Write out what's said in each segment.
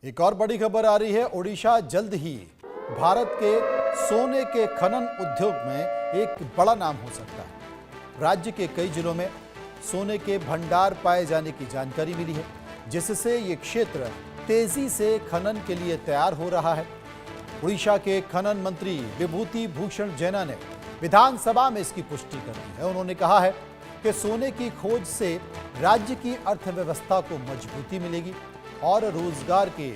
एक और बड़ी खबर आ रही है। ओडिशा जल्द ही भारत के सोने के खनन उद्योग में एक बड़ा नाम हो सकता है। राज्य के कई जिलों में सोने के भंडार पाए जाने की जानकारी मिली है, जिससे ये क्षेत्र तेजी से खनन के लिए तैयार हो रहा है। उड़ीसा के खनन मंत्री विभूति भूषण जैना ने विधानसभा में इसकी पुष्टि कर दी है। उन्होंने कहा है कि सोने की खोज से राज्य की अर्थव्यवस्था को मजबूती मिलेगी और रोजगार के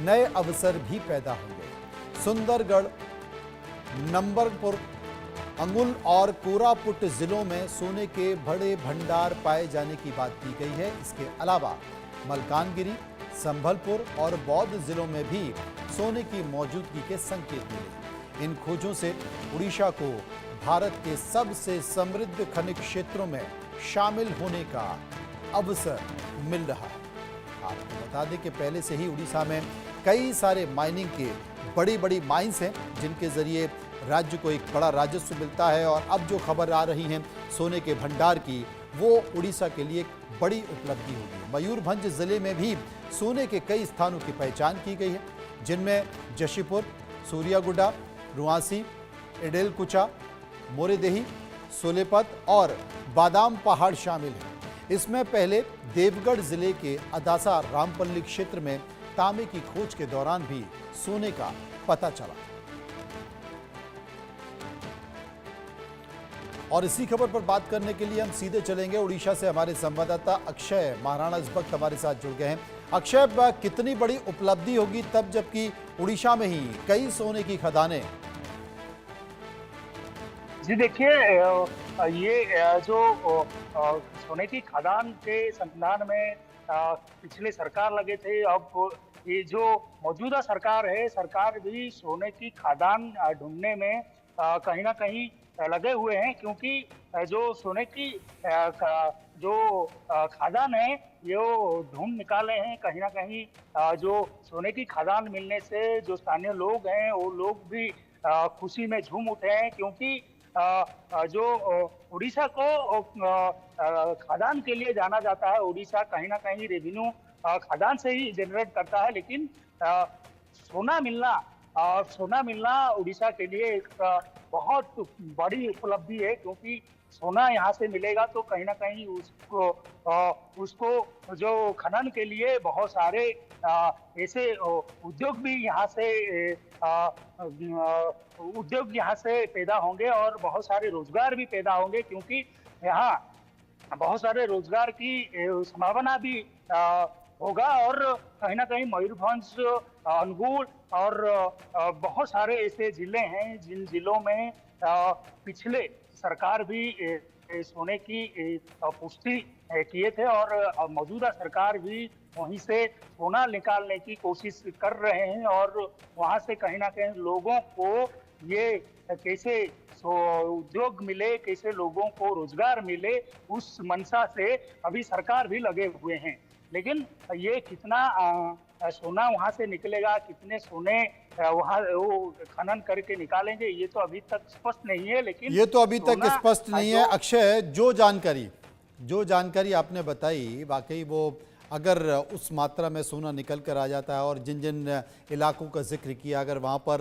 नए अवसर भी पैदा होंगे। सुंदरगढ़, नंबरपुर, अंगुल और कोरापुट जिलों में सोने के बड़े भंडार पाए जाने की बात की गई है। इसके अलावा मलकानगिरी, संभलपुर और बौद्ध जिलों में भी सोने की मौजूदगी के संकेत मिले। इन खोजों से उड़ीसा को भारत के सबसे समृद्ध खनिज क्षेत्रों में शामिल होने का अवसर मिल रहा है। आपको बता दें कि पहले से ही उड़ीसा में कई सारे माइनिंग के बड़ी माइंस हैं, जिनके जरिए राज्य को एक बड़ा राजस्व मिलता है। और अब जो खबर आ रही है सोने के भंडार की, वो उड़ीसा के लिए एक बड़ी उपलब्धि होगी। मयूरभंज जिले में भी सोने के कई स्थानों की पहचान की गई है, जिनमें जशीपुर, सूर्यागुडा, रुआसी, एडेलकुचा, मोरेदेही, सोलेपत और बादाम पहाड़ शामिल हैं। इसमें पहले देवगढ़ जिले के अदासा रामपल्ली क्षेत्र में तांबे की खोज के दौरान भी सोने का पता चला। और इसी खबर पर बात करने के लिए हम सीधे चलेंगे उड़ीसा से। हमारे संवाददाता अक्षय महाराणा इस वक्त हमारे साथ जुड़ गए हैं। अक्षय, कितनी बड़ी उपलब्धि होगी तब जबकि उड़ीसा में ही कई सोने की खदानें। जी देखिए, ये जो सोने की खदान के संधान में पिछले सरकार लगे थे। अब ये जो मौजूदा सरकार है, सरकार भी सोने की खदान ढूंढने में कहीं ना कहीं लगे हुए हैं, क्योंकि जो सोने की जो खदान है ये ढूंढ निकाले हैं। कहीं ना कहीं जो सोने की खदान मिलने से जो स्थानीय लोग हैं वो लोग भी खुशी में झूम उठे हैं, क्योंकि जो उड़ीसा को खदान के लिए जाना जाता है। उड़ीसा कहीं ना कहीं रेवेन्यू खदान से ही जनरेट करता है, लेकिन सोना मिलना उड़ीसा के लिए एक बहुत बड़ी उपलब्धि है, क्योंकि सोना यहाँ से मिलेगा तो कहीं ना कहीं उसको जो खनन के लिए बहुत सारे ऐसे उद्योग भी यहाँ से पैदा होंगे और बहुत सारे रोजगार भी पैदा होंगे, क्योंकि यहाँ बहुत सारे रोजगार की संभावना भी होगा। और कहीं ना कहीं मयूरभंज, अनुगुल और बहुत सारे ऐसे जिले हैं जिन जिलों में पिछले सरकार भी सोने की पुष्टि किए थे, और मौजूदा सरकार भी वहीं से सोना निकालने की कोशिश कर रहे हैं। और वहां से कहीं ना कहीं लोगों को ये कैसे उद्योग मिले, कैसे लोगों को रोजगार मिले, उस मंशा से अभी सरकार भी लगे हुए हैं। लेकिन ये कितना सोना वहां से निकलेगा, कितने सोने वहां वो खनन करके निकालेंगे, ये तो अभी तक स्पष्ट नहीं है। लेकिन ये तो अभी तक स्पष्ट नहीं है। अक्षय, जो जानकारी आपने बताई, वाकई वो अगर उस मात्रा में सोना निकल कर आ जाता है और जिन जिन इलाकों का जिक्र किया, अगर वहाँ पर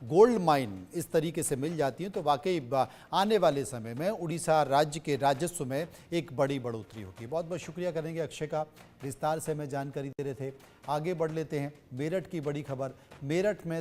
गोल्ड माइन इस तरीके से मिल जाती हैं, तो वाकई आने वाले समय में उड़ीसा राज्य के राजस्व में एक बड़ी बढ़ोतरी होगी। बहुत बहुत शुक्रिया करेंगे अक्षय का, विस्तार से हमें जानकारी दे रहे थे। आगे बढ़ लेते हैं। मेरठ की बड़ी खबर। मेरठ में